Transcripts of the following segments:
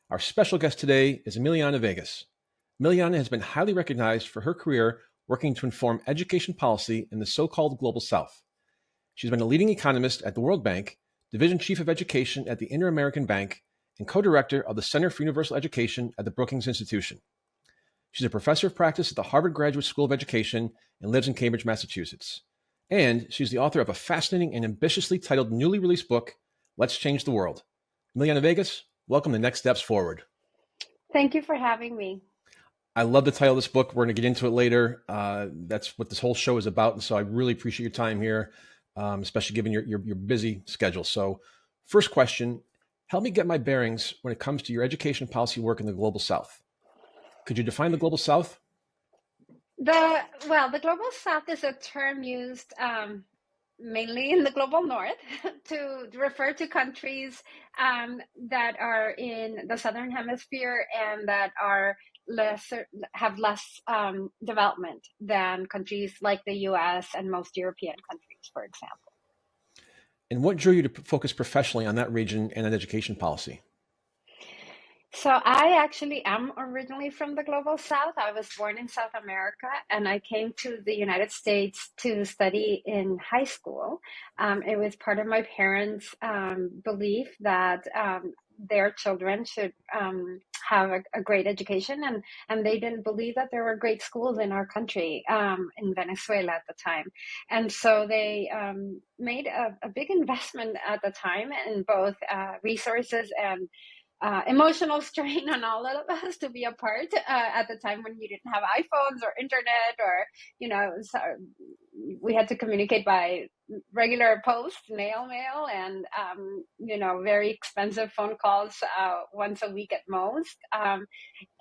Our special guest today is Emiliana Vegas. Emiliana has been highly recognized for her career working to inform education policy in the so-called Global South. She's been a leading economist at the World Bank, Division Chief of Education at the Inter-American Bank, and co-director of the Center for Universal Education at the Brookings Institution. She's a professor of practice at the Harvard Graduate School of Education and lives in Cambridge, Massachusetts. And she's the author of a fascinating and ambitiously titled newly released book, Let's Change the World. Emiliana Vegas, welcome to Next Steps Forward. Thank you for having me. I love the title of this book. We're going to get into it later. That's what this whole show is about. And so I really appreciate your time here, especially given your busy schedule. So first question, help me get my bearings when it comes to your education policy work in the Global South. Could you define the Global South? The Global South is a term used mainly in the Global North to refer to countries that are in the Southern Hemisphere and that have less development than countries like the US and most European countries, for example. And what drew you to focus professionally on that region and on education policy? So I actually am originally from the Global South. I was born in South America and I came to the United States to study in high school. It was part of my parents' belief that their children should have a great education, and they didn't believe that there were great schools in our country, in Venezuela at the time. And so they made a big investment at the time in both resources and emotional strain on all of us to be a part at the time when you didn't have iPhones or internet, or we had to communicate by regular post, snail mail, and very expensive phone calls once a week at most.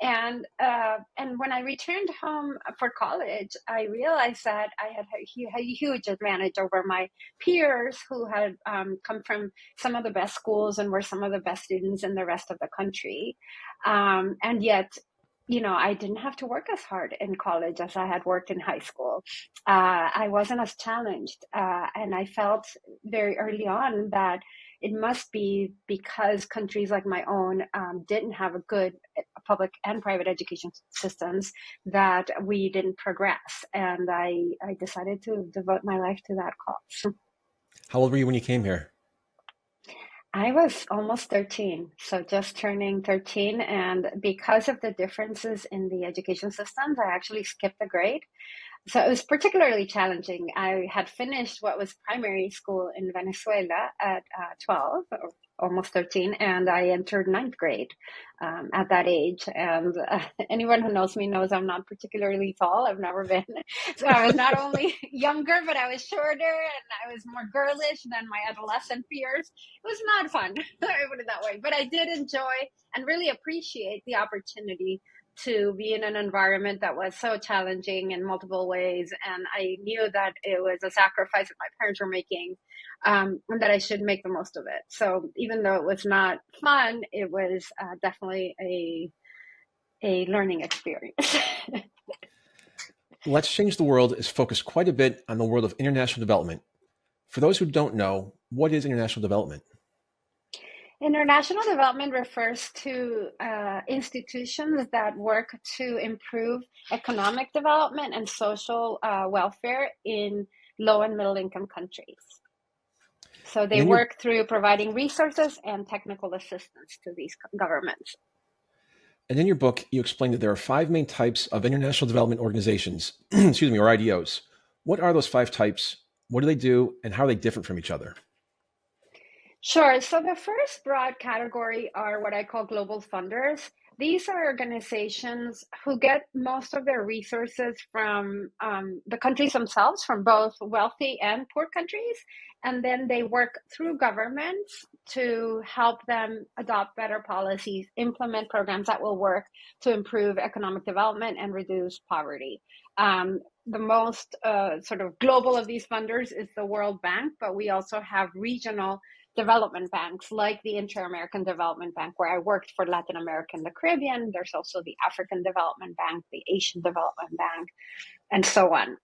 And when I returned home for college, I realized that I had a huge advantage over my peers who had come from some of the best schools and were some of the best students in the rest of the country. And yet, I didn't have to work as hard in college as I had worked in high school. I wasn't as challenged. And I felt very early on that it must be because countries like my own didn't have a good public and private education systems that we didn't progress. And I decided to devote my life to that cause. How old were you when you came here? I was almost 13, so just turning 13. And because of the differences in the education systems, I actually skipped a grade. So it was particularly challenging. I had finished what was primary school in Venezuela at 12, or almost 13, and I entered ninth grade at that age. And anyone who knows me knows I'm not particularly tall. I've never been. So I was not only younger, but I was shorter and I was more girlish than my adolescent peers. It was not fun, I put it that way. But I did enjoy and really appreciate the opportunity to be in an environment that was so challenging in multiple ways. And I knew that it was a sacrifice that my parents were making, and that I should make the most of it. So even though it was not fun, it was definitely a learning experience. Let's Change the World is focused quite a bit on the world of international development. For those who don't know, what is international development? International development refers to institutions that work to improve economic development and social welfare in low and middle income countries. So they work through providing resources and technical assistance to these governments. And in your book, you explain that there are 5 main types of international development organizations, excuse me, or IDOs. What are those 5 types? What do they do? And how are they different from each other? Sure. So the first broad category are what I call global funders. These are organizations who get most of their resources from the countries themselves, from both wealthy and poor countries. And then they work through governments to help them adopt better policies, implement programs that will work to improve economic development and reduce poverty. The most sort of global of these funders is the World Bank, but we also have regional development banks like the Inter-American Development Bank, where I worked for Latin America and the Caribbean. There's also the African Development Bank, the Asian Development Bank, and so on.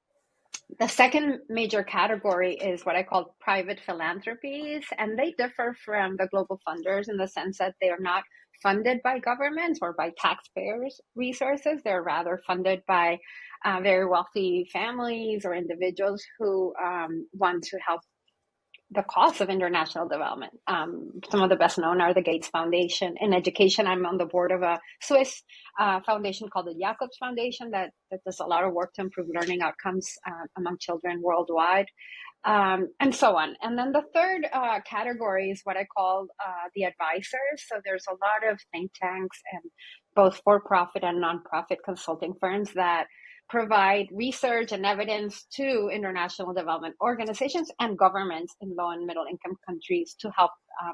The second major category is what I call private philanthropies, and they differ from the global funders in the sense that they are not funded by governments or by taxpayers' resources. They're rather funded by very wealthy families or individuals who want to help the cause of international development. Some of the best known are the Gates Foundation. In education, I'm on the board of a Swiss foundation called the Jacobs Foundation that does a lot of work to improve learning outcomes among children worldwide, and so on. And then the third category is what I call the advisors. So there's a lot of think tanks and both for-profit and nonprofit consulting firms that provide research and evidence to international development organizations and governments in low and middle income countries to help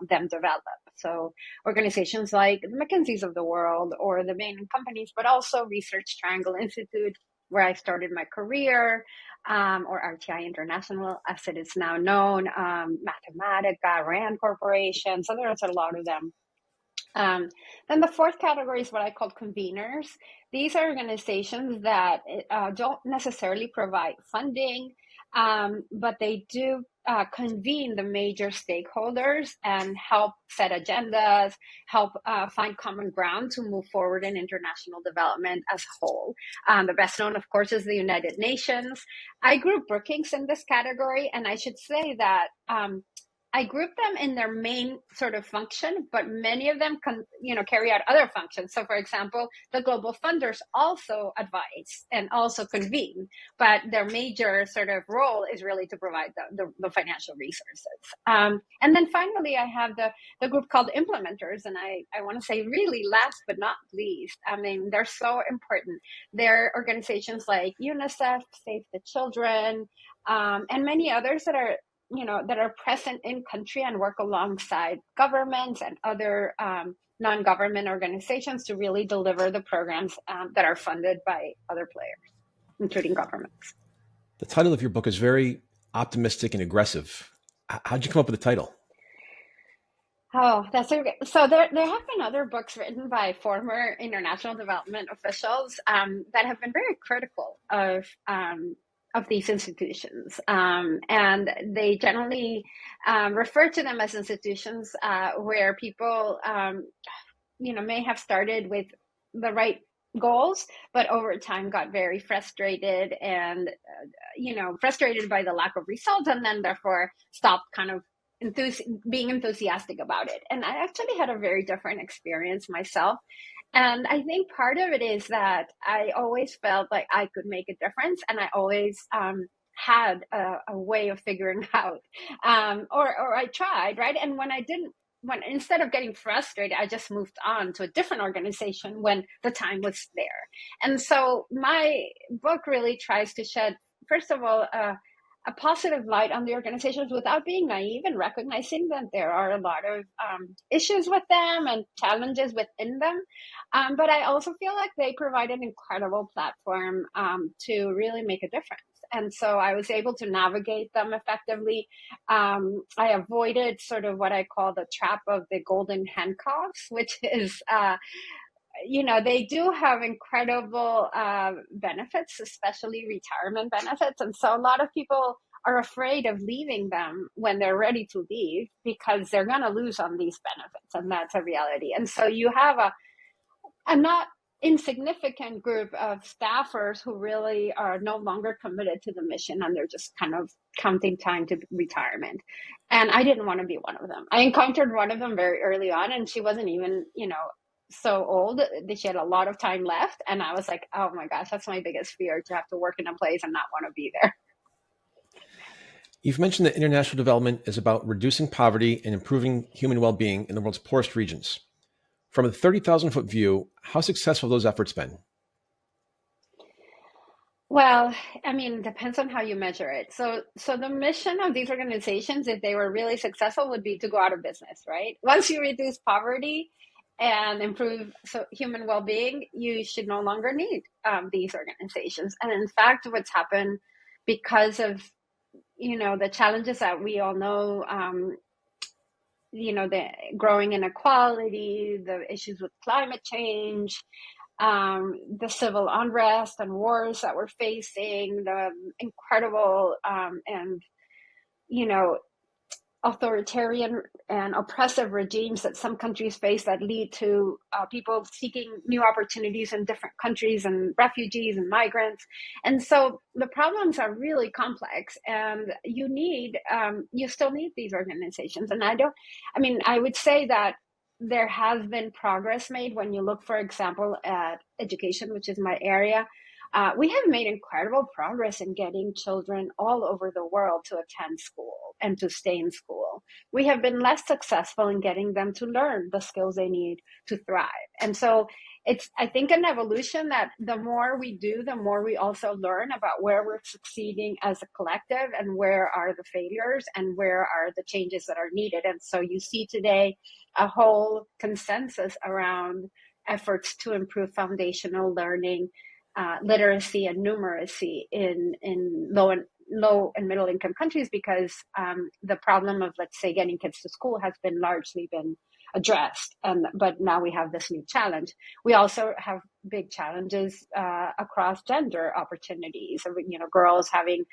them develop. So organizations like the McKinseys of the world or the Bain companies, but also Research Triangle Institute, where I started my career, or RTI International, as it is now known, Mathematica, RAND Corporation. So there's a lot of them. Then the fourth category is what I call conveners. These are organizations that don't necessarily provide funding, but they do convene the major stakeholders and help set agendas, help find common ground to move forward in international development as a whole. The best known, of course, is the United Nations. I group Brookings in this category, and I should say that I group them in their main sort of function, but many of them can, carry out other functions. So, for example, the global funders also advise and also convene, but their major sort of role is really to provide the financial resources. And then finally, I have the group called implementers, and I want to say really last but not least, I mean, they're so important. They're organizations like UNICEF, Save the Children, and many others that are present in country and work alongside governments and other non-government organizations to really deliver the programs that are funded by other players, including governments. The title of your book is very optimistic and aggressive. How'd you come up with the title? Oh, that's okay. So there have been other books written by former international development officials that have been very critical of these institutions. And they generally refer to them as institutions where people, may have started with the right goals, but over time got very frustrated and, frustrated by the lack of results, and then therefore stopped kind of being enthusiastic about it. And I actually had a very different experience myself. And I think part of it is that I always felt like I could make a difference, and I always had a way of figuring out, or I tried, right? And when instead of getting frustrated, I just moved on to a different organization when the time was there. And so my book really tries to shed, first of all, a positive light on the organizations without being naive and recognizing that there are a lot of issues with them and challenges within them. But I also feel like they provide an incredible platform to really make a difference. And so I was able to navigate them effectively. I avoided sort of what I call the trap of the golden handcuffs, which is they do have incredible benefits, especially retirement benefits. And so a lot of people are afraid of leaving them when they're ready to leave because they're going to lose on these benefits. And that's a reality. And so you have a not insignificant group of staffers who really are no longer committed to the mission, and they're just kind of counting time to retirement. And I didn't want to be one of them. I encountered one of them very early on, and she wasn't even, so old that she had a lot of time left. And I was like, oh my gosh, that's my biggest fear, to have to work in a place and not want to be there. You've mentioned that international development is about reducing poverty and improving human well-being in the world's poorest regions. From a 30,000-foot view, how successful have those efforts been? Well, I mean, it depends on how you measure it. So the mission of these organizations, if they were really successful, would be to go out of business, right? Once you reduce poverty and improve human well-being, you should no longer need these organizations. And in fact, what's happened because of, the challenges that we all know, the growing inequality, the issues with climate change, the civil unrest and wars that we're facing, the incredible and authoritarian and oppressive regimes that some countries face that lead to people seeking new opportunities in different countries and refugees and migrants. And so the problems are really complex, and you still need these organizations. And I would say that there has been progress made when you look, for example, at education, which is my area. We have made incredible progress in getting children all over the world to attend school and to stay in school. We have been less successful in getting them to learn the skills they need to thrive. And so it's, I think, an evolution that the more we do, the more we also learn about where we're succeeding as a collective and where are the failures and where are the changes that are needed. And so you see today a whole consensus around efforts to improve foundational learning, literacy and numeracy in low and middle income countries, because the problem of, let's say, getting kids to school has been largely been addressed, but now we have this new challenge. We also have big challenges across gender opportunities. Girls having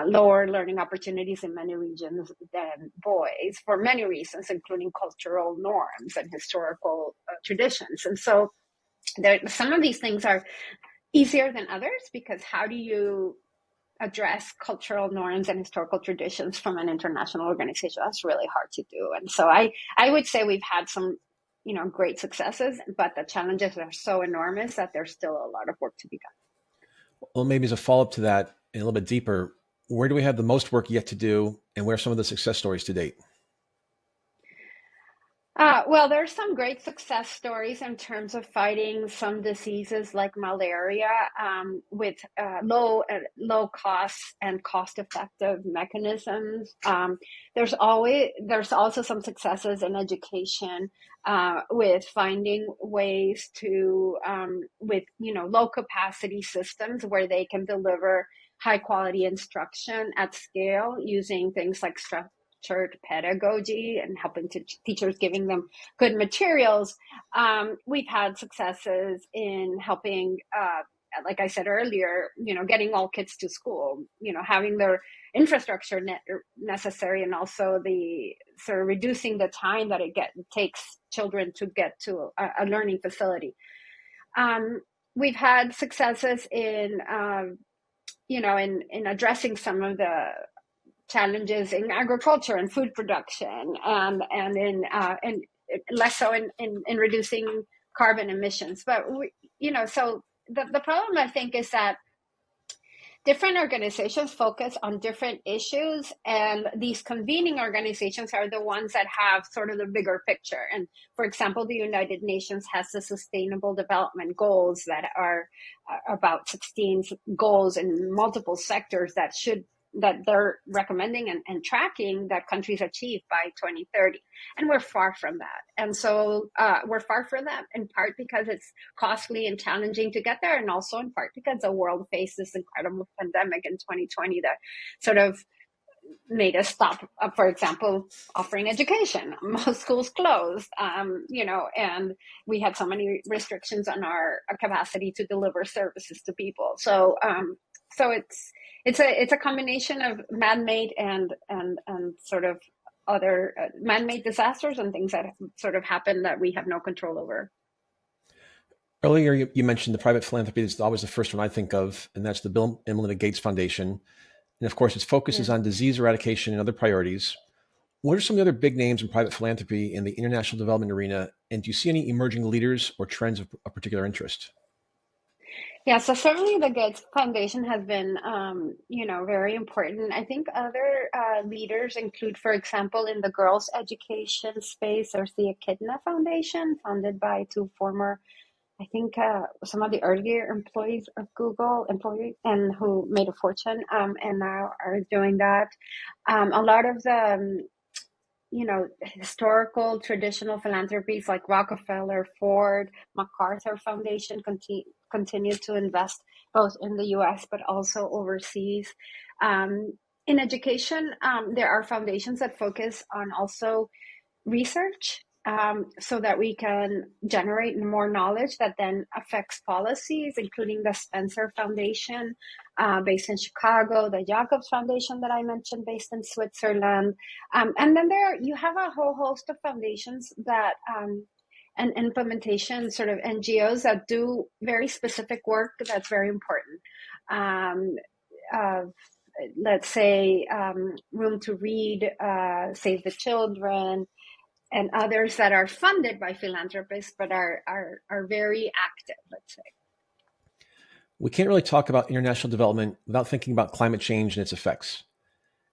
lower learning opportunities in many regions than boys for many reasons, including cultural norms and historical traditions. And so some of these things are easier than others, because how do you address cultural norms and historical traditions from an international organization? That's really hard to do. And so I would say we've had some, great successes, but the challenges are so enormous that there's still a lot of work to be done. Well, maybe as a follow-up to that, and a little bit deeper, where do we have the most work yet to do, and where are some of the success stories to date? Well, there's some great success stories in terms of fighting some diseases like malaria with low costs and cost-effective mechanisms. There's also some successes in education with finding ways to with low capacity systems where they can deliver high quality instruction at scale using things like pedagogy and helping to teachers, giving them good materials. We've had successes in helping, like I said earlier, getting all kids to school, having their infrastructure necessary, and also the sort of reducing the time that it takes children to get to a learning facility. We've had successes in addressing some of the challenges in agriculture and food production, and less so in reducing carbon emissions. But so the problem, I think, is that different organizations focus on different issues, and these convening organizations are the ones that have sort of the bigger picture. And for example, the United Nations has the Sustainable Development Goals that are about 16 goals in multiple sectors that they're recommending and tracking that countries achieve by 2030. And we're far from that. And so we're far from that, in part because it's costly and challenging to get there, and also in part because the world faced this incredible pandemic in 2020 that sort of made us stop, for example, offering education. Most schools closed, and we had so many restrictions on our capacity to deliver services to people. So it's a combination of man-made and sort of other man-made disasters and things that sort of happen that we have no control over. Earlier, you mentioned the private philanthropy. That's always the first one I think of, and that's the Bill and Melinda Gates Foundation. And of course, its focus is on disease eradication and other priorities. What are some of the other big names in private philanthropy in the international development arena? And do you see any emerging leaders or trends of particular interest? Yeah, so certainly the Gates Foundation has been, very important. I think other leaders include, for example, in the girls' education space, there's the Echidna Foundation, founded by two former, I think, some of the earlier employees of Google, and who made a fortune, and now are doing that. A lot of the historical traditional philanthropies like Rockefeller, Ford, MacArthur Foundation continue to invest both in the US but also overseas. In education, there are foundations that focus on also research so that we can generate more knowledge that then affects policies, including the Spencer Foundation based in Chicago, the Jacobs Foundation that I mentioned based in Switzerland. And then you have a whole host of foundations that and implementation sort of NGOs that do very specific work that's very important. Uh, let's say Room to Read, Save the Children, and others that are funded by philanthropists but are very active, let's say. We can't really talk about international development without thinking about climate change and its effects.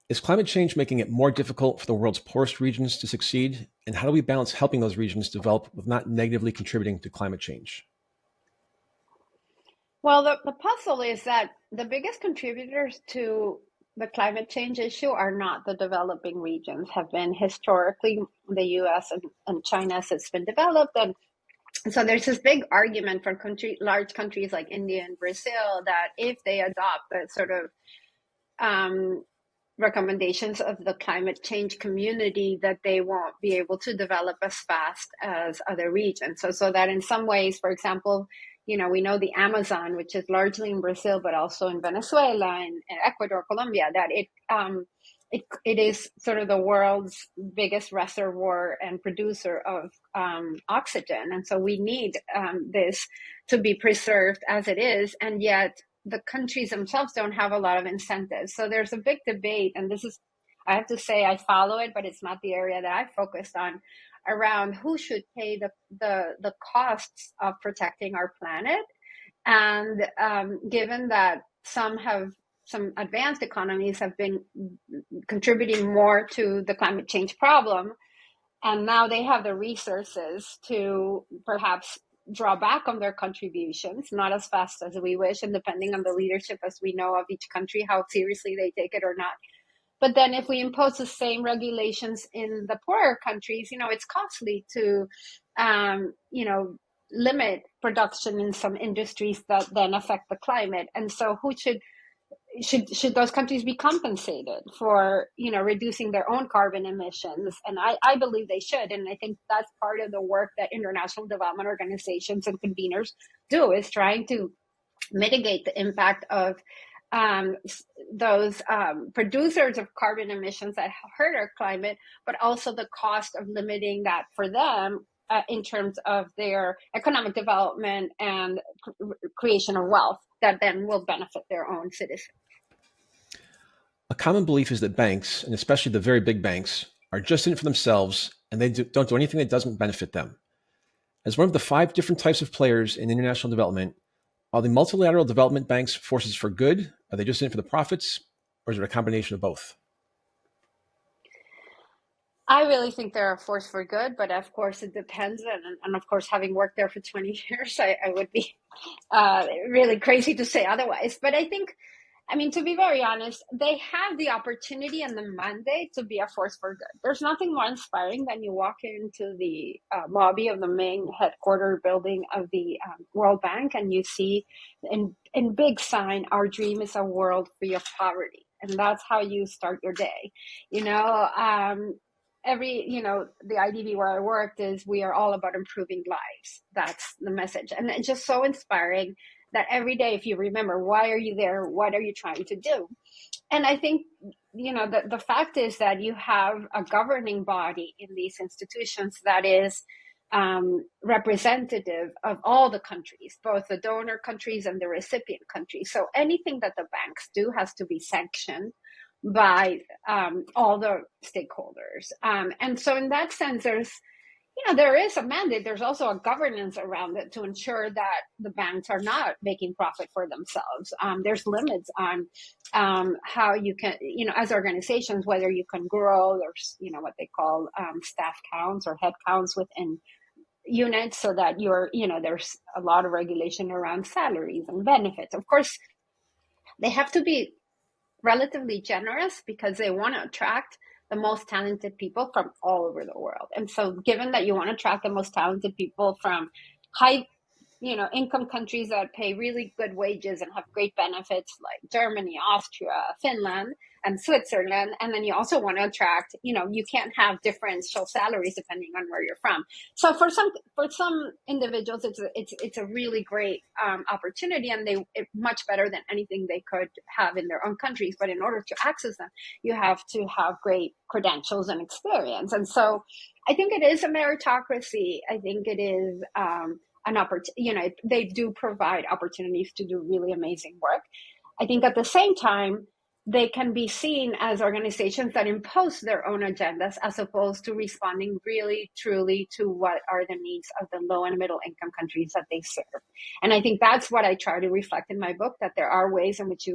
Is climate change making it more difficult for the world's poorest regions to succeed? And how do we balance helping those regions develop with not negatively contributing to climate change? Well, the puzzle is that the biggest contributors to the climate change issue are not the developing regions, have been historically the US and China as it's been developed. And so there's this big argument for large countries like India and Brazil that if they adopt the sort of recommendations of the climate change community, that they won't be able to develop as fast as other regions. So that in some ways, for example, we know the Amazon, which is largely in Brazil, but also in Venezuela and Ecuador, Colombia, that it is sort of the world's biggest reservoir and producer of oxygen. And so we need this to be preserved as it is. And yet the countries themselves don't have a lot of incentives. So there's a big debate, and this is, I have to say, I follow it, but it's not the area that I focused on, around who should pay the costs of protecting our planet. And given that some advanced economies have been contributing more to the climate change problem, and now they have the resources to perhaps draw back on their contributions, not as fast as we wish, and depending on the leadership, as we know, of each country, how seriously they take it or not. But then if we impose the same regulations in the poorer countries, it's costly to, limit production in some industries that then affect the climate. And so who should those countries be compensated for, reducing their own carbon emissions? And I believe they should. And I think that's part of the work that international development organizations and conveners do, is trying to mitigate the impact of those producers of carbon emissions that hurt our climate, but also the cost of limiting that for them in terms of their economic development and creation of wealth that then will benefit their own citizens. A common belief is that banks, and especially the very big banks, are just in it for themselves and they don't do anything that doesn't benefit them. As one of the 5 different types of players in international development, are the multilateral development banks forces for good? Are they just in it for the profits? Or is it a combination of both? I really think they're a force for good, but of course it depends. And of course, having worked there for 20 years, I would be really crazy to say otherwise. But I think, to be very honest, they have the opportunity and the mandate to be a force for good. There's nothing more inspiring than you walk into the lobby of the main headquarter building of the World Bank, and you see in big sign, "Our dream is a world free of poverty." And that's how you start your day. The IDB where I worked is, we are all about improving lives. That's the message. And it's just so inspiring that every day, if you remember, why are you there? What are you trying to do? And I think, the fact is that you have a governing body in these institutions that is representative of all the countries, both the donor countries and the recipient countries. So anything that the banks do has to be sanctioned by all the stakeholders. And so in that sense, there is a mandate. There's also a governance around it to ensure that the banks are not making profit for themselves. There's limits on how you can, as organizations, whether you can grow. There's, what they call staff counts or head counts within units, so that there's a lot of regulation around salaries and benefits. Of course, they have to be relatively generous because they want to attract the most talented people from all over the world. And so given that you want to attract the most talented people from high income countries that pay really good wages and have great benefits like Germany, Austria, Finland, and Switzerland. And then you also want to attract, you can't have differential salaries depending on where you're from. So for some individuals, it's a really great opportunity, and it's much better than anything they could have in their own countries. But in order to access them, you have to have great credentials and experience. And so I think it is a meritocracy. I think it is an opportunity. They do provide opportunities to do really amazing work. I think at the same time, they can be seen as organizations that impose their own agendas as opposed to responding really truly to what are the needs of the low and middle income countries that they serve. And I think that's what I try to reflect in my book, that there are ways in which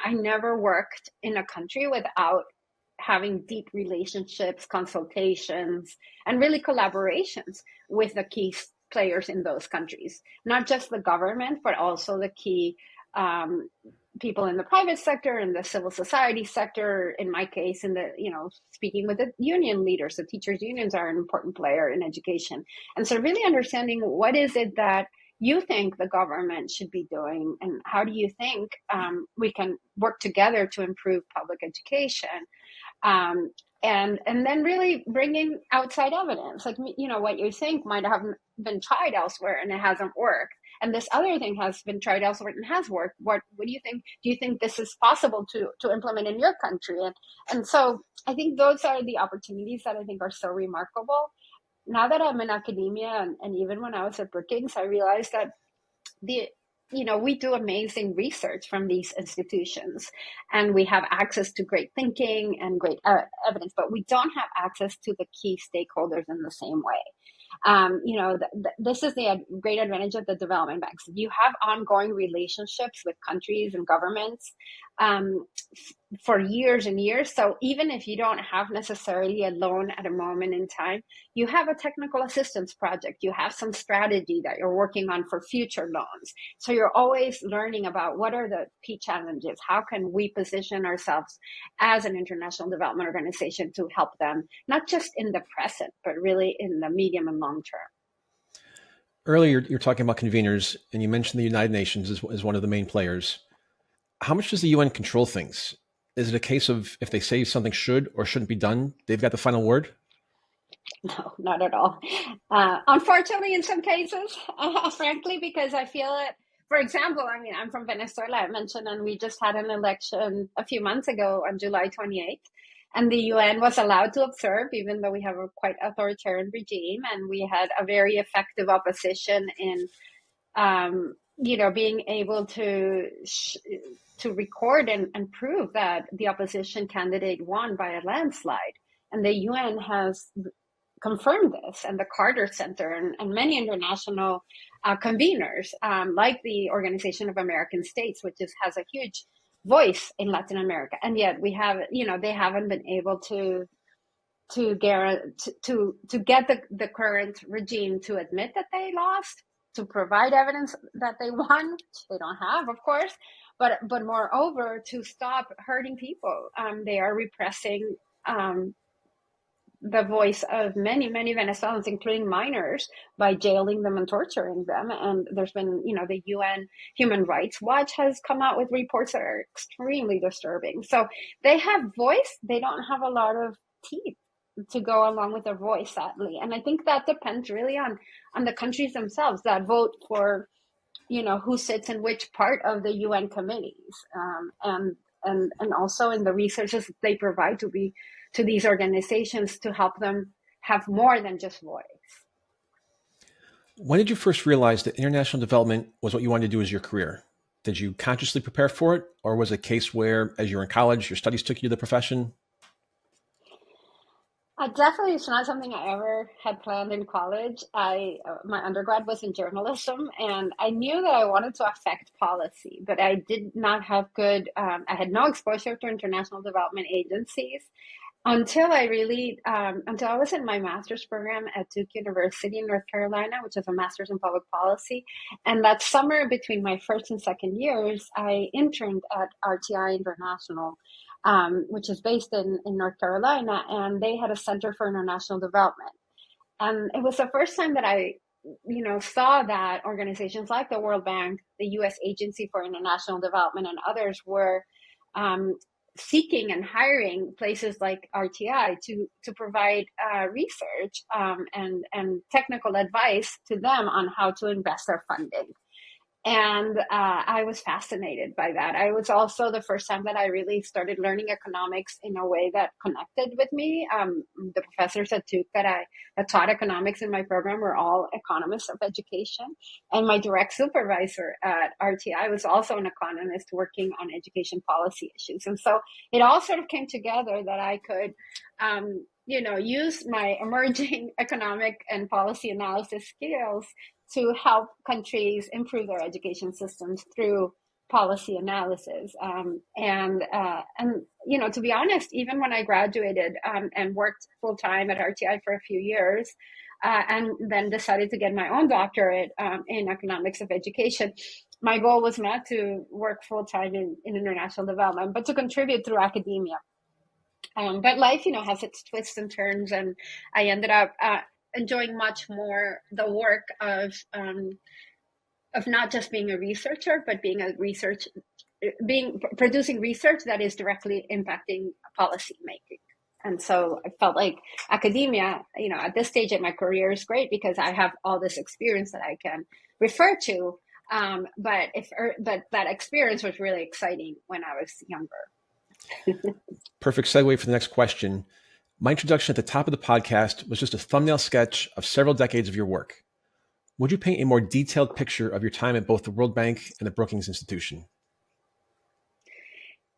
I never worked in a country without having deep relationships, consultations, and really collaborations with the key players in those countries, not just the government, but also the key people in the private sector, in the civil society sector. In my case, speaking with the union leaders, the teachers' unions are an important player in education. And so really understanding what is it that you think the government should be doing, and how do you think we can work together to improve public education? And then really bringing outside evidence, like, what you think might have been tried elsewhere and it hasn't worked, and this other thing has been tried elsewhere and has worked. What do you think? Do you think this is possible to implement in your country? And so I think those are the opportunities that I think are so remarkable. Now that I'm in academia, and even when I was at Brookings, I realized that we do amazing research from these institutions, and we have access to great thinking and great evidence, but we don't have access to the key stakeholders in the same way. This is the great advantage of the development banks. You have ongoing relationships with countries and governments for years and years. So even if you don't have necessarily a loan at a moment in time, you have a technical assistance project. You have some strategy that you're working on for future loans. So you're always learning about what are the key challenges. How can we position ourselves as an international development organization to help them, not just in the present, but really in the medium and long term. Earlier, you're talking about conveners, and you mentioned the United Nations as one of the main players. How much does the UN control things? Is it a case of if they say something should or shouldn't be done, they've got the final word? No, not at all. Unfortunately, in some cases, frankly, because I feel it. For example, I'm from Venezuela, I mentioned, and we just had an election a few months ago on July 28th. And the UN was allowed to observe, even though we have a quite authoritarian regime, and we had a very effective opposition in, being able to record and prove that the opposition candidate won by a landslide. And the UN has confirmed this, and the Carter Center and many international conveners, like the Organization of American States, which has a huge voice in Latin America, and yet they haven't been able to get the current regime to admit that they lost, to provide evidence that they won, which they don't have, of course, but moreover, to stop hurting people. They are repressing the voice of many, many Venezuelans, including minors, by jailing them and torturing them. And there's been, the UN Human Rights Watch has come out with reports that are extremely disturbing. So they have voice, they don't have a lot of teeth to go along with their voice, sadly. And I think that depends really on the countries themselves that vote for, who sits in which part of the UN committees, and also in the resources they provide to these organizations to help them have more than just voice. When did you first realize that international development was what you wanted to do as your career? Did you consciously prepare for it? Or was it a case where, as you were in college, your studies took you to the profession? Definitely, it's not something I ever had planned in college. My undergrad was in journalism, and I knew that I wanted to affect policy, but I did not have I had no exposure to international development agencies until until I was in my master's program at Duke University in North Carolina, which is a master's in public policy. And that summer between my first and second years, I interned at RTI International, which is based in North Carolina, and they had a Center for International Development. And it was the first time that I saw that organizations like the World Bank, the U.S. Agency for International Development, and others were seeking and hiring places like RTI to provide research and technical advice to them on how to invest their funding. And I was fascinated by that. I was also the first time that I really started learning economics in a way that connected with me. The professors that taught economics in my program were all economists of education. And my direct supervisor at RTI was also an economist working on education policy issues. And so it all sort of came together that I could use my emerging economic and policy analysis skills to help countries improve their education systems through policy analysis. And to be honest, even when I graduated and worked full time at RTI for a few years, and then decided to get my own doctorate in economics of education, my goal was not to work full time in international development, but to contribute through academia. But life, has its twists and turns, and I ended up enjoying much more the work of not just being a researcher, but producing research that is directly impacting policy making. And so I felt like academia, at this stage in my career is great because I have all this experience that I can refer to. But that experience was really exciting when I was younger. Perfect segue for the next question. My introduction at the top of the podcast was just a thumbnail sketch of several decades of your work. Would you paint a more detailed picture of your time at both the World Bank and the Brookings Institution?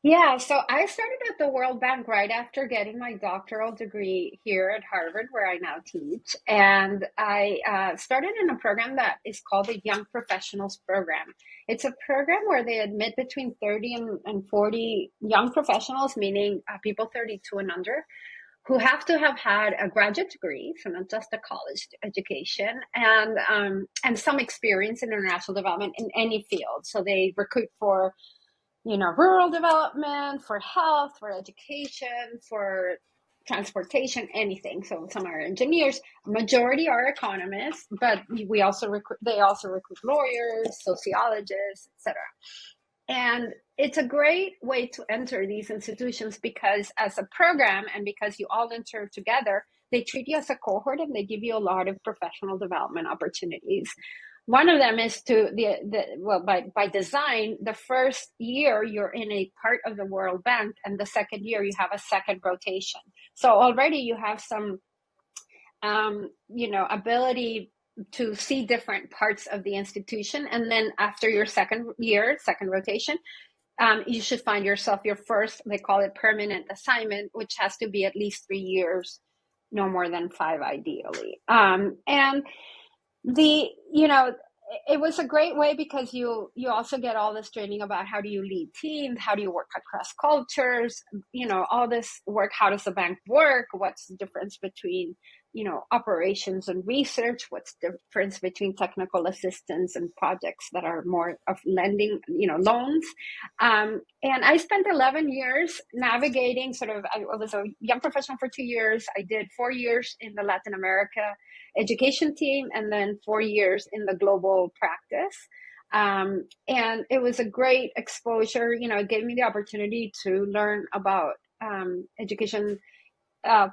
Yeah, so I started at the World Bank right after getting my doctoral degree here at Harvard, where I now teach. And I started in a program that is called the Young Professionals Program. It's a program where they admit between 30 and 40 young professionals, meaning people 32 and under, who have to have had a graduate degree, so not just a college education, and some experience in international development in any field. So they recruit for rural development, for health, for education, for transportation, anything. So some are engineers, a majority are economists, but they also recruit lawyers, sociologists, etc. And it's a great way to enter these institutions because as a program and because you all enter together, they treat you as a cohort and they give you a lot of professional development opportunities. One of them is by design, the first year you're in a part of the World Bank, and the second year you have a second rotation. So already you have some, ability to see different parts of the institution. And then after your second rotation, you should find yourself your first, they call it permanent assignment, which has to be at least 3 years, no more than 5 ideally. And it was a great way because you also get all this training about how do you lead teams, how do you work across cultures, all this work, how does the bank work, what's the difference between operations and research, what's the difference between technical assistance and projects that are more of lending, loans. And I spent 11 years navigating I was a young professional for 2 years. I did 4 years in the Latin America education team and then 4 years in the global practice. And it was a great exposure. It gave me the opportunity to learn about education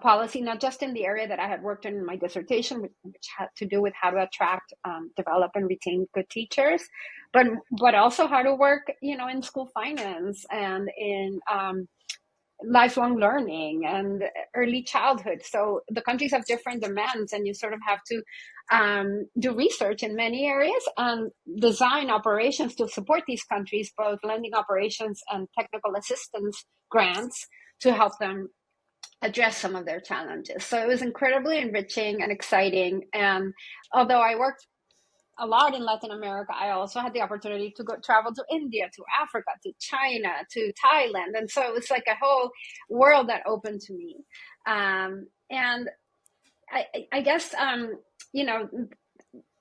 policy, not just in the area that I had worked in my dissertation, which had to do with how to attract, develop, and retain good teachers, but also how to work, in school finance and in lifelong learning and early childhood. So the countries have different demands, and you sort of have to do research in many areas and design operations to support these countries, both lending operations and technical assistance grants to help them address some of their challenges. So it was incredibly enriching and exciting. And although I worked a lot in Latin America, I also had the opportunity to travel to India, to Africa, to China, to Thailand. And so it was like a whole world that opened to me. And I guess,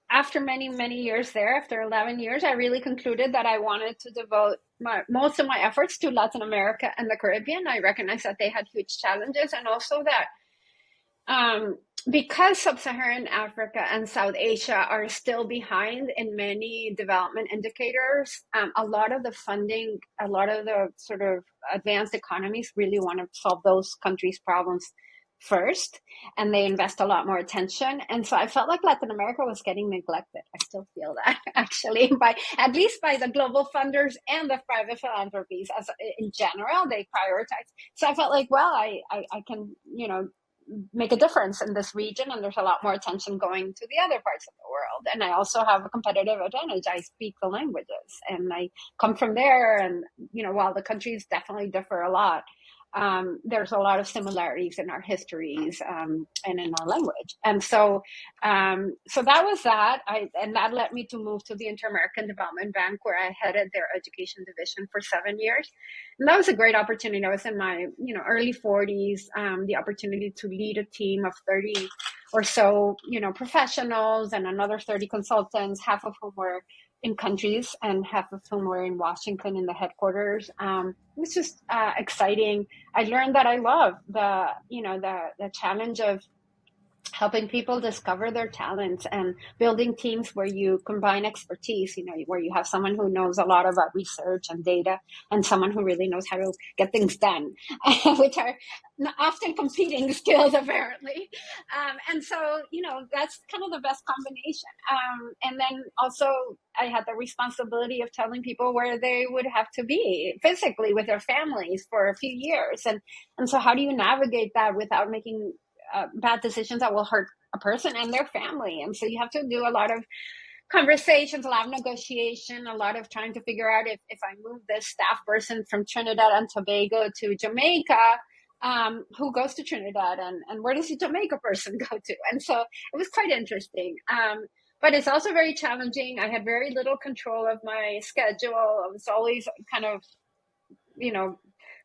after many, many years there, after 11 years, I really concluded that I wanted to devote most of my efforts to Latin America and the Caribbean. I recognized that they had huge challenges, and also that Um, because sub-Saharan Africa and South Asia are still behind in many development indicators, a lot of the funding, a lot of the sort of advanced economies really want to solve those countries' problems first, and they invest a lot more attention. And so I felt like Latin America was getting neglected. I still feel that actually, by at least by the global funders and the private philanthropies as in general, they prioritize. So I felt like, well, I can, make a difference in this region, and there's a lot more attention going to the other parts of the world. And I also have a competitive advantage. I speak the languages and I come from there. And while the countries definitely differ a lot, there's a lot of similarities in our histories, and in our language. And so that was that. And that led me to move to the Inter-American Development Bank, where I headed their education division for 7 years. And that was a great opportunity. I was in my early 40s, the opportunity to lead a team of 30 or so professionals, and another 30 consultants, half of whom were in countries and half of whom were in Washington in the headquarters. It was just exciting. I learned that I love the challenge of helping people discover their talents and building teams where you combine expertise, where you have someone who knows a lot about research and data and someone who really knows how to get things done, which are often competing skills, apparently. And so, that's kind of the best combination. And then also I had the responsibility of telling people where they would have to be physically with their families for a few years. And so how do you navigate that without making bad decisions that will hurt a person and their family? And so you have to do a lot of conversations, a lot of negotiation, a lot of trying to figure out if I move this staff person from Trinidad and Tobago to Jamaica, who goes to Trinidad, and where does the Jamaica person go to? And so it was quite interesting. But it's also very challenging. I had very little control of my schedule. I was always kind of,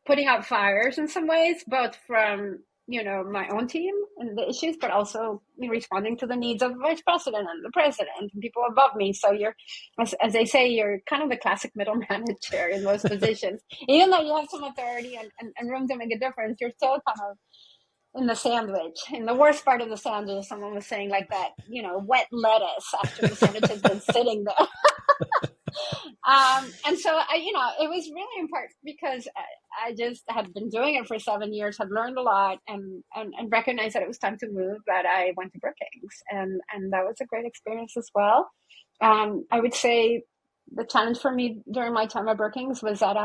putting out fires in some ways, both from my own team and the issues, but also responding to the needs of the vice president and the president and people above me. So you're, as they say, you're kind of the classic middle manager in those positions. Even though you have some authority and room to make a difference, you're still kind of in the sandwich. In the worst part of the sandwich, someone was saying like that, wet lettuce after the sandwich has been sitting there. And so it was really important because I just had been doing it for 7 years, had learned a lot, and recognized that it was time to move. That I went to Brookings, and that was a great experience as well. I would say the challenge for me during my time at Brookings was that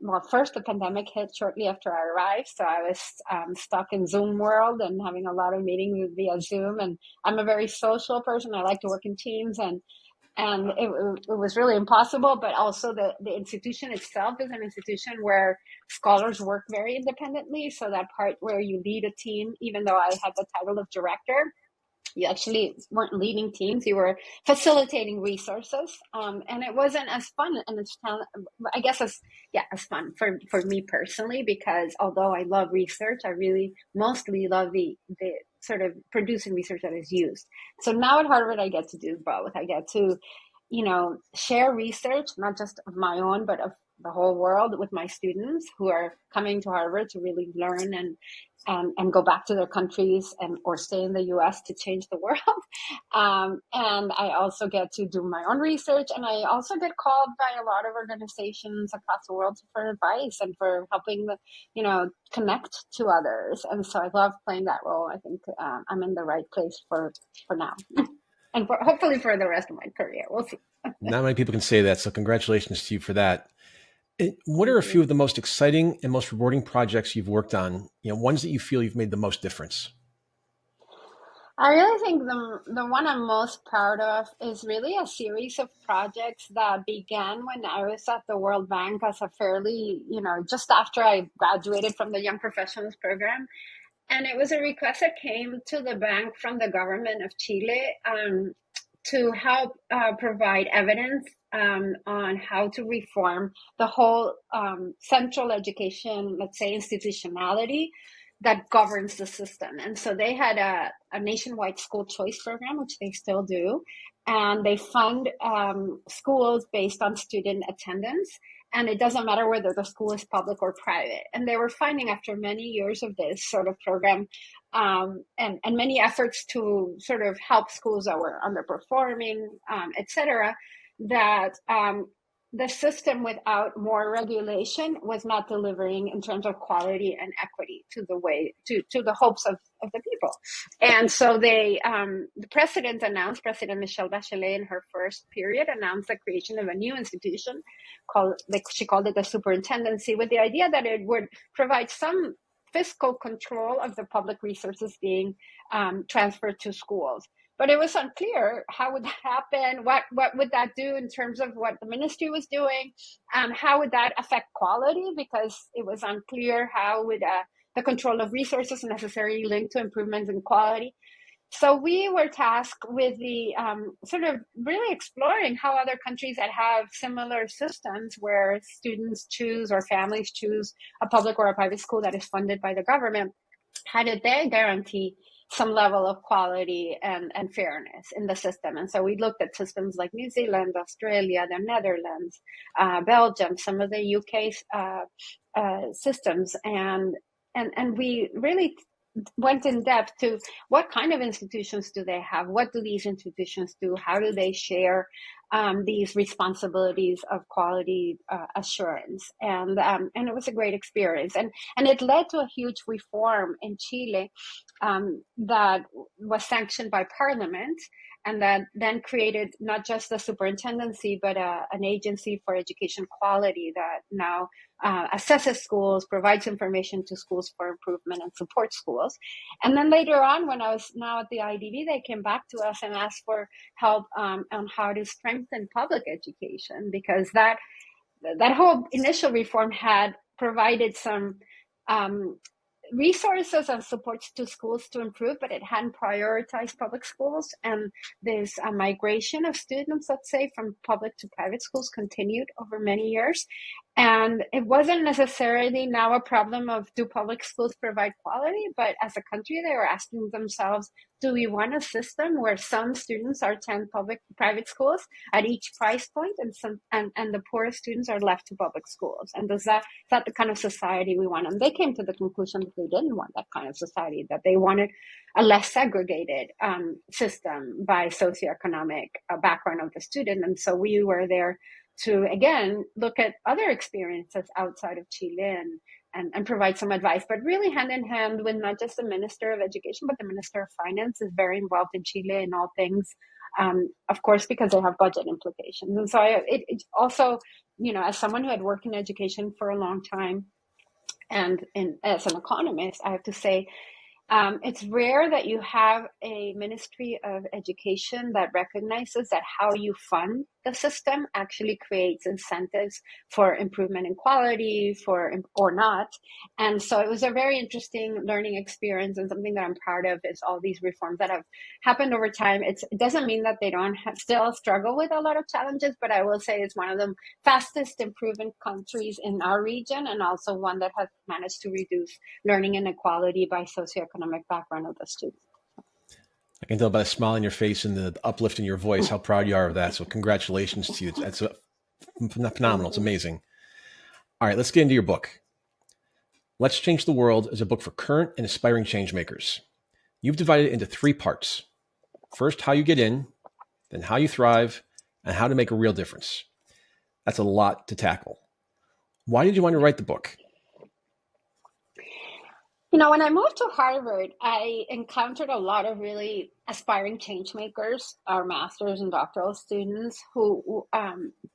well, first the pandemic hit shortly after I arrived, so I was stuck in Zoom world and having a lot of meetings via Zoom. And I'm a very social person. I like to work in teams, and it was really impossible. But also the institution itself is an institution where scholars work very independently. So that part where you lead a team, even though I had the title of director, you actually weren't leading teams, you were facilitating resources. And it wasn't as fun, and I guess as fun for me personally, because although I love research, I really mostly love the sort of producing research that is used. So now at Harvard, I get to do both. I get to share research, not just of my own, but of the whole world, with my students who are coming to Harvard to really learn and go back to their countries or stay in the US to change the world. And I also get to do my own research, and I also get called by a lot of organizations across the world for advice and for helping connect to others. And so I love playing that role. I think I'm in the right place for now. And hopefully for the rest of my career. We'll see. Not many people can say that, so congratulations to you for that. What are a few of the most exciting and most rewarding projects you've worked on, ones that you feel you've made the most difference? I really think the one I'm most proud of is really a series of projects that began when I was at the World Bank as a fairly, just after I graduated from the Young Professionals program. And it was a request that came to the bank from the government of Chile to help provide evidence on how to reform the whole central education, let's say, institutionality that governs the system. And so they had a nationwide school choice program, which they still do. And they fund schools based on student attendance. and it doesn't matter whether the school is public or private. And they were finding after many years of this sort of program, and many efforts to sort of help schools that were underperforming, et cetera, that the system without more regulation was not delivering in terms of quality and equity to the hopes of the people. And so the President Michelle Bachelet, in her first period, announced the creation of a new institution she called it the superintendency, with the idea that it would provide some fiscal control of the public resources being transferred to schools. But it was unclear how would that happen, what would that do in terms of what the ministry was doing, how would that affect quality, because it was unclear how would the control of resources necessarily link to improvements in quality. So we were tasked with the sort of really exploring how other countries that have similar systems where students choose or families choose a public or a private school that is funded by the government, how did they guarantee some level of quality and fairness in the system? And so we looked at systems like New Zealand, Australia, the Netherlands, Belgium, some of the UK's systems, and we really went in depth to what kind of institutions do they have, what do these institutions do, how do they share these responsibilities of quality assurance, and it was a great experience, and it led to a huge reform in Chile that was sanctioned by Parliament, and that then created not just the superintendency, but an agency for education quality that now assesses schools, provides information to schools for improvement, and supports schools. And then later on, when I was now at the IDB, they came back to us and asked for help on how to strengthen public education, because that whole initial reform had provided some resources and supports to schools to improve, but it hadn't prioritized public schools. And this migration of students, let's say, from public to private schools continued over many years. And it wasn't necessarily now a problem of do public schools provide quality, but as a country, they were asking themselves, do we want a system where some students are attend private schools at each price point, and the poorest students are left to public schools? And is that the kind of society we want? And they came to the conclusion that they didn't want that kind of society, that they wanted a less segregated system by socioeconomic background of the student. And so we were there to, again, look at other experiences outside of Chile and provide some advice, but really hand in hand with not just the Minister of Education, but the Minister of Finance is very involved in Chile in all things, of course, because they have budget implications. And so it also, as someone who had worked in education for a long time and as an economist, I have to say, it's rare that you have a Ministry of Education that recognizes that how you fund the system actually creates incentives for improvement in quality or not. And so it was a very interesting learning experience, and something that I'm proud of is all these reforms that have happened over time. It doesn't mean that they don't still struggle with a lot of challenges, but I will say it's one of the fastest improving countries in our region, and also one that has managed to reduce learning inequality by socioeconomic background of the student. I can tell by the smile on your face and the uplift in your voice how proud you are of that. So congratulations to you. That's phenomenal. It's amazing. All right, let's get into your book. Let's Change the World is a book for current and aspiring change makers. You've divided it into 3 parts. First, how you get in, then how you thrive, and how to make a real difference. That's a lot to tackle. Why did you want to write the book? When I moved to Harvard, I encountered a lot of really aspiring change makers, our master's and doctoral students who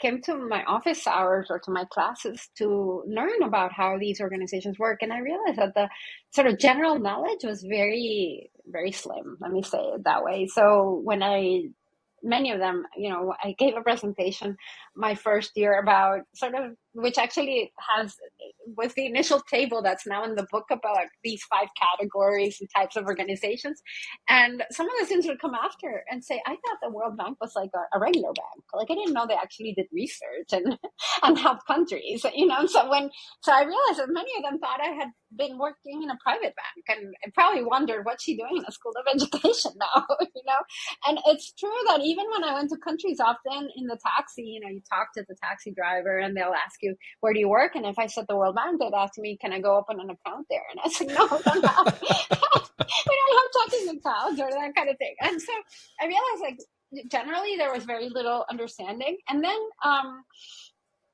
came to my office hours or to my classes to learn about how these organizations work. And I realized that the sort of general knowledge was very, very slim, let me say it that way. So many of them, I gave a presentation my first year about sort of, which actually was the initial table that's now in the book about these 5 categories and types of organizations. And some of the students would come after and say, I thought the World Bank was like a regular bank. Like, I didn't know they actually did research and helped countries, So I realized that many of them thought I had been working in a private bank and probably wondered what's she doing in a school of education now, And it's true that even when I went to countries, often in the taxi, you talk to the taxi driver and they'll ask where do you work? And if I said the World Bank, they'd ask me, can I go open an account there? And I said, no, we don't have, we don't have checking accounts or that kind of thing. And so I realized like generally there was very little understanding. And then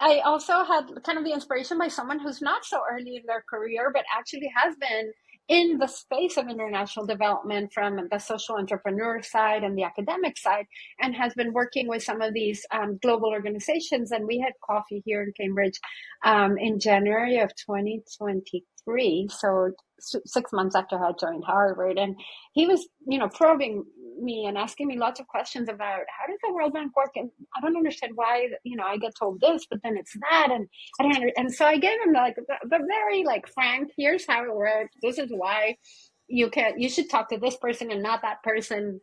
I also had kind of the inspiration by someone who's not so early in their career, but actually has been in the space of international development from the social entrepreneur side and the academic side, and has been working with some of these global organizations. And we had coffee here in Cambridge in January of 2023. So 6 months after I joined Harvard. And he was, probing me and asking me lots of questions about how does the World Bank work, and I don't understand why I get told this, but then it's that, and I don't understand. And so I gave him like the very like frank, here's how it works. This is why you should talk to this person and not that person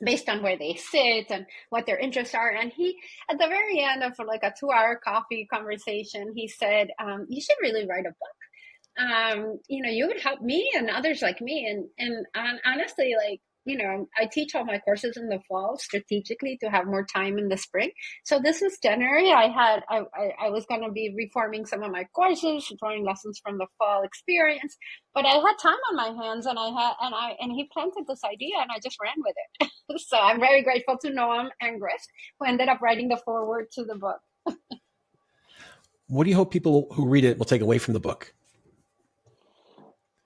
based on where they sit and what their interests are. And he, at the very end of like a 2-hour coffee conversation, he said, you should really write a book. You would help me and others like me. And honestly, like, I teach all my courses in the fall strategically to have more time in the spring. So this is January. I was going to be reforming some of my courses, drawing lessons from the fall experience, but I had time on my hands, and he planted this idea, and I just ran with it. So I'm very grateful to Noam and Griff, who ended up writing the foreword to the book. What do you hope people who read it will take away from the book?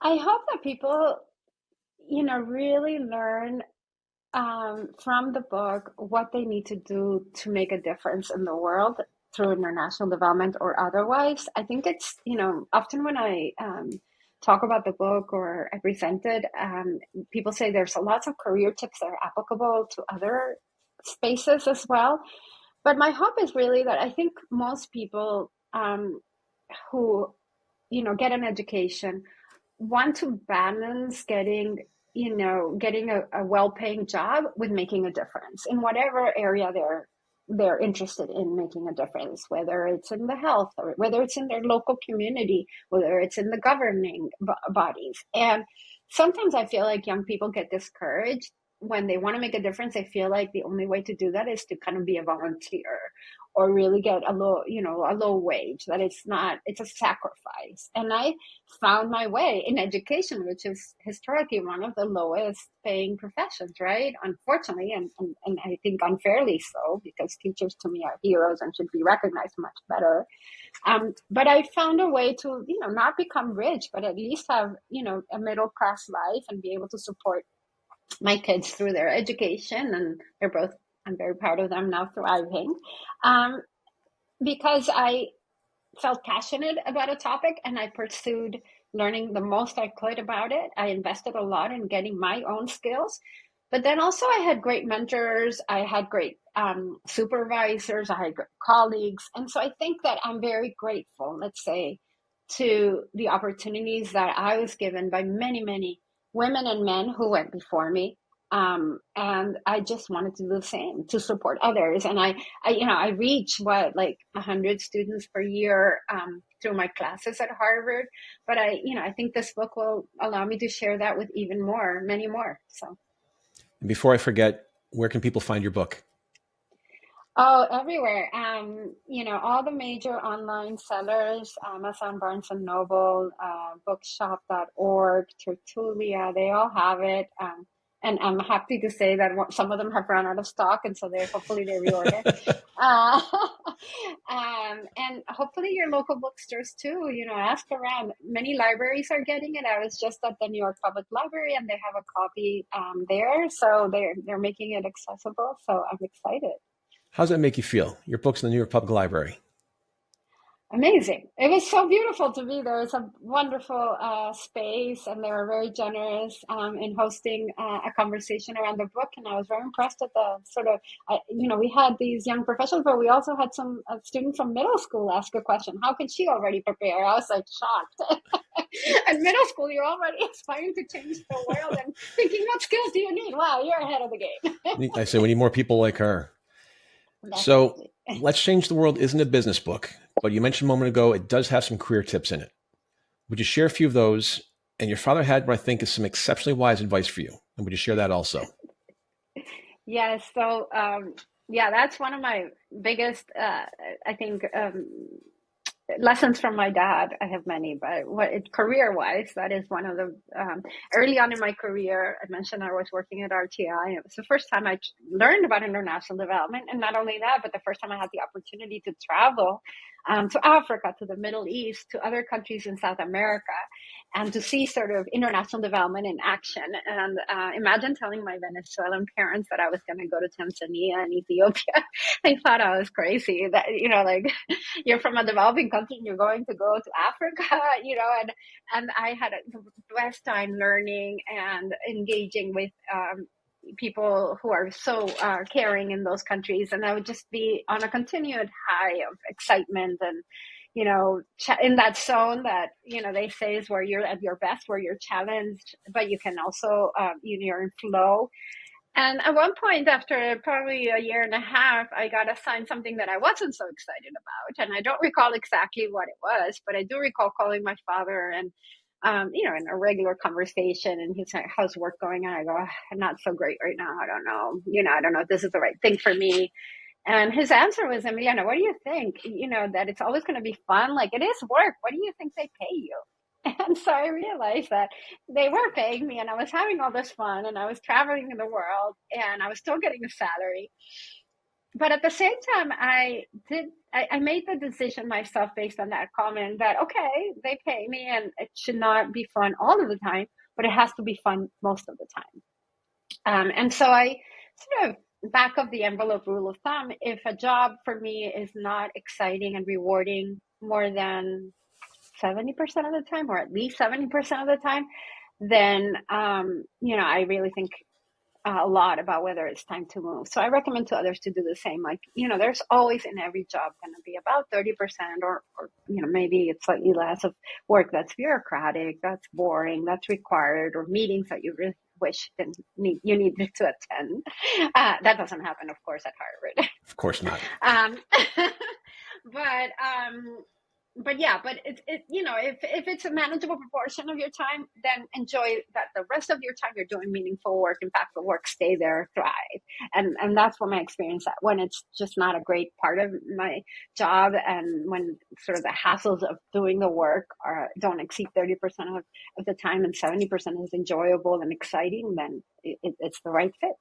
I hope that people really learn from the book what they need to do to make a difference in the world through international development or otherwise. I think it's, often when I talk about the book or I present it, people say there's lots of career tips that are applicable to other spaces as well. But my hope is really that I think most people who, get an education want to balance getting a well-paying job with making a difference in whatever area they're interested in making a difference, whether it's in the health or whether it's in their local community, whether it's in the governing bodies. And sometimes I feel like young people get discouraged when they want to make a difference. They feel like the only way to do that is to kind of be a volunteer or really get a low wage, that it's a sacrifice. And I found my way in education, which is historically one of the lowest paying professions, right? Unfortunately, and I think unfairly so, because teachers to me are heroes and should be recognized much better. But I found a way to, not become rich, but at least have, a middle class life and be able to support my kids through their education. And I'm very proud of them now, thriving, because I felt passionate about a topic and I pursued learning the most I could about it. I invested a lot in getting my own skills, but then also I had great mentors. I had great supervisors. I had great colleagues. And so I think that I'm very grateful, let's say, to the opportunities that I was given by many, many women and men who went before me. And I just wanted to do the same, to support others. And I reach like 100 students per year through my classes at Harvard. But I think this book will allow me to share that with many more. So. And before I forget, where can people find your book? Oh, everywhere. All the major online sellers, Amazon, Barnes and Noble, bookshop.org, Tertulia, they all have it. And I'm happy to say that some of them have run out of stock, and so hopefully they reorder. And hopefully your local bookstores too. Ask around. Many libraries are getting it. I was just at the New York Public Library, and they have a copy there, so they're making it accessible. So I'm excited. How does that make you feel? Your book's in the New York Public Library. Amazing. It was so beautiful to be there. It's a wonderful space, and they were very generous in hosting a conversation around the book. And I was very impressed at the sort of, we had these young professionals, but we also had some student from middle school ask a question. How can she already prepare? I was like shocked. At middle school, you're already aspiring to change the world and thinking, what skills do you need? Wow, you're ahead of the game. I say we need more people like her. Definitely. So Let's Change the World isn't a business book, but you mentioned a moment ago, it does have some career tips in it. Would you share a few of those? And your father had what I think is some exceptionally wise advice for you. And would you share that also? Yes. So, that's one of my biggest, I think, lessons from my dad. I have many, but career wise, that is one of the early on in my career. I mentioned I was working at RTI. It was the first time I learned about international development, and not only that, but the first time I had the opportunity to travel to Africa, to the Middle East, to other countries in South America, and to see sort of international development in action. And imagine telling my Venezuelan parents that I was going to go to Tanzania and Ethiopia. They thought I was crazy. That, like, you're from a developing country and you're going to go to Africa, and I had the best time learning and engaging with people who are so caring in those countries. And I would just be on a continued high of excitement and, in that zone that, they say is where you're at your best, where you're challenged, but you can also, you're in flow. And at one point, after probably a year and a half, I got assigned something that I wasn't so excited about. And I don't recall exactly what it was, but I do recall calling my father and, in a regular conversation. And he's like, how's work going? And I go, not so great right now. I don't know. I don't know if this is the right thing for me. And his answer was, Emiliana, what do you think? That it's always going to be fun. Like, it is work. What do you think they pay you? And so I realized that they were paying me and I was having all this fun and I was traveling in the world and I was still getting a salary. But at the same time, I made the decision myself based on that comment that, okay, they pay me and it should not be fun all of the time, but it has to be fun most of the time. And so I sort of back of the envelope rule of thumb, if a job for me is not exciting and rewarding more than 70% of the time, or at least 70% of the time, then, I really think a lot about whether it's time to move. So I recommend to others to do the same. Like, there's always in every job going to be about 30% or, maybe it's slightly less of work that's bureaucratic, that's boring, that's required, or meetings that you really wish you needed to attend. That doesn't happen, of course, at Harvard. Of course not. But if it's a manageable proportion of your time, then enjoy that the rest of your time you're doing meaningful work, impactful work, stay there, thrive. And that's what my experience at when it's just not a great part of my job, and when sort of the hassles of doing the work don't exceed 30% of the time and 70% is enjoyable and exciting, then it's the right fit.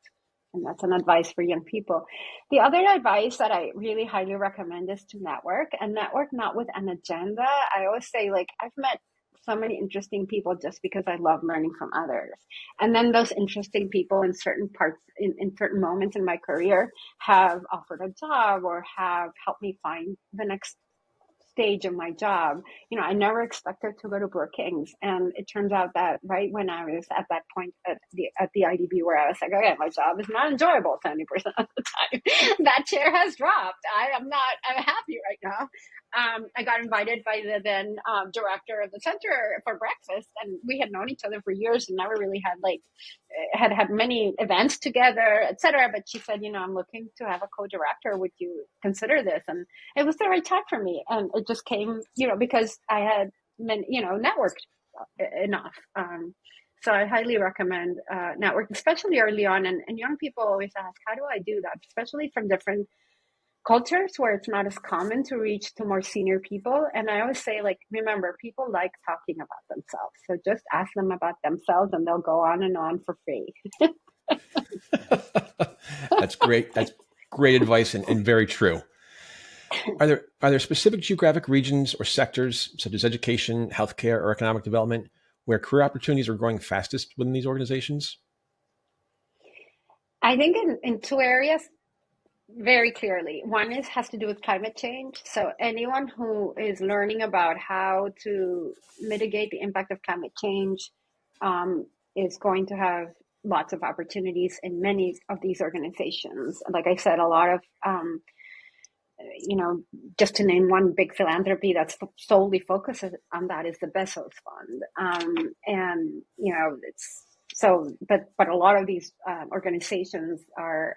And that's an advice for young people. The other advice that I really highly recommend is to network, and network not with an agenda. I always say, like, I've met so many interesting people just because I love learning from others. And then those interesting people in certain parts, in certain moments in my career, have offered a job or have helped me find the next stage of my job. I never expected to go to Brookings, and it turns out that right when I was at that point at the IDB, where I was like, okay, my job is not enjoyable 70% of the time. That chair has dropped. I'm happy right now. I got invited by the then director of the center for breakfast, and we had known each other for years and never really had many events together, etc. But she said, I'm looking to have a co-director. Would you consider this? And it was the right time for me, and it just came, because I had networked enough. So I highly recommend network, especially early on. And young people always ask, how do I do that? Especially from different cultures where it's not as common to reach to more senior people. And I always say, like, remember, people like talking about themselves. So just ask them about themselves and they'll go on and on for free. That's great. That's great advice and very true. Are there specific geographic regions or sectors, such as education, healthcare, or economic development, where career opportunities are growing fastest within these organizations? I think in two areas, very clearly. One has to do with climate change. So anyone who is learning about how to mitigate the impact of climate change is going to have lots of opportunities in many of these organizations. Like I said, a lot of just to name one big philanthropy that's solely focused on that is the Bezos Fund. And, it's so, but a lot of these organizations are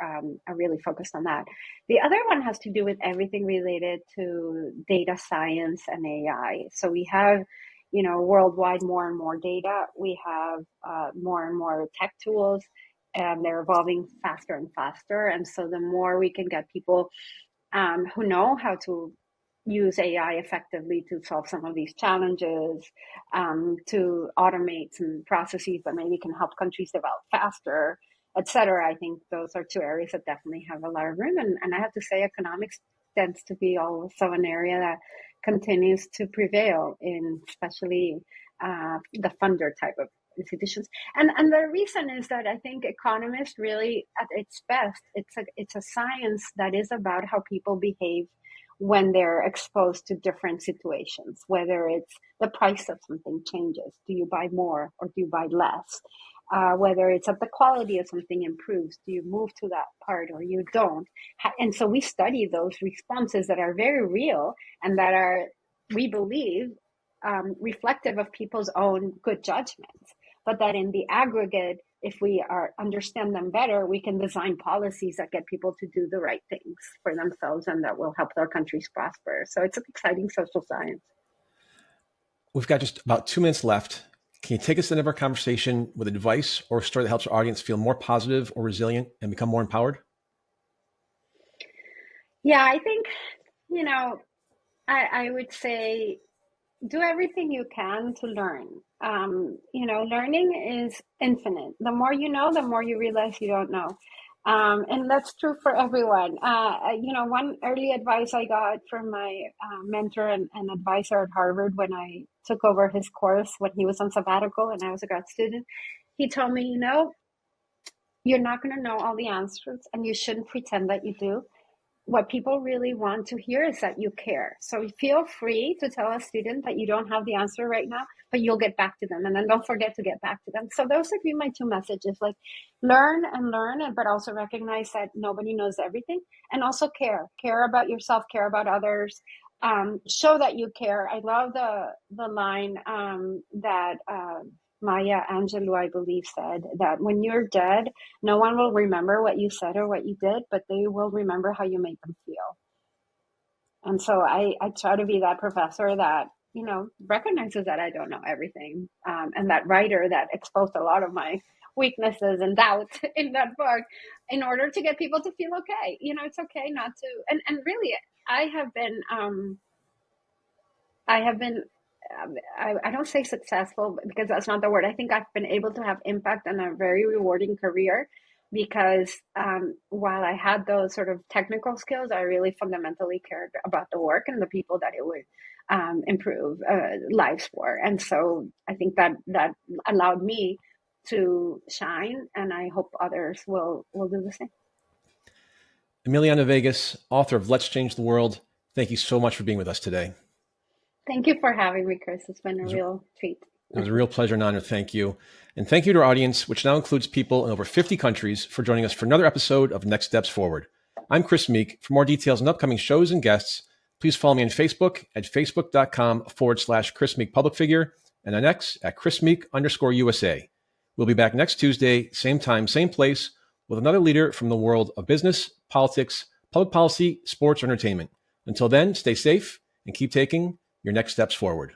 really focused on that. The other one has to do with everything related to data science and AI. So we have, worldwide more and more data. We have more and more tech tools, and they're evolving faster and faster. And so the more we can get people who know how to use AI effectively to solve some of these challenges, to automate some processes that maybe can help countries develop faster, et cetera. I think those are two areas that definitely have a lot of room. And I have to say, economics tends to be also an area that continues to prevail in especially the funder type of institutions. And the reason is that I think economists really, at its best, it's a science that is about how people behave when they're exposed to different situations, whether it's the price of something changes. Do you buy more or do you buy less? Whether it's that the quality of something improves, do you move to that part or you don't? And so we study those responses that are very real and that are, we believe, reflective of people's own good judgments. But that in the aggregate, if we understand them better, we can design policies that get people to do the right things for themselves and that will help their countries prosper. So it's an exciting social science. We've got just about 2 minutes left. Can you take us to the end of our conversation with advice or a story that helps our audience feel more positive or resilient and become more empowered? Yeah, I think, I would say do everything you can to learn. Learning is infinite. The more you know, the more you realize you don't know. And that's true for everyone. One early advice I got from my mentor and advisor at Harvard when I took over his course when he was on sabbatical and I was a grad student, he told me, you're not going to know all the answers and you shouldn't pretend that you do. What people really want to hear is that you care. So feel free to tell a student that you don't have the answer right now, but you'll get back to them. And then don't forget to get back to them. So those would be my two messages, like learn, but also recognize that nobody knows everything, and also care about yourself, care about others, show that you care. I love the line that Maya Angelou, I believe, said that when you're dead, no one will remember what you said or what you did, but they will remember how you made them feel. And so I try to be that professor that, recognizes that I don't know everything. And that writer that exposed a lot of my weaknesses and doubts in that book in order to get people to feel okay. It's okay not to. And really, I don't say successful because that's not the word. I think I've been able to have impact on a very rewarding career because while I had those sort of technical skills, I really fundamentally cared about the work and the people that it would improve lives for. And so I think that allowed me to shine, and I hope others will do the same. Emiliana Vegas, author of Let's Change the World. Thank you so much for being with us today. Thank you for having me, Chris. It's been a real treat. It was a real pleasure and honor. Thank you. And thank you to our audience, which now includes people in over 50 countries, for joining us for another episode of Next Steps Forward. I'm Chris Meek. For more details on upcoming shows and guests, please follow me on Facebook at facebook.com/Chris Meek Public Figure and on X at Chris Meek_USA. We'll be back next Tuesday, same time, same place, with another leader from the world of business, politics, public policy, sports, or entertainment. Until then, stay safe and keep taking your next steps forward.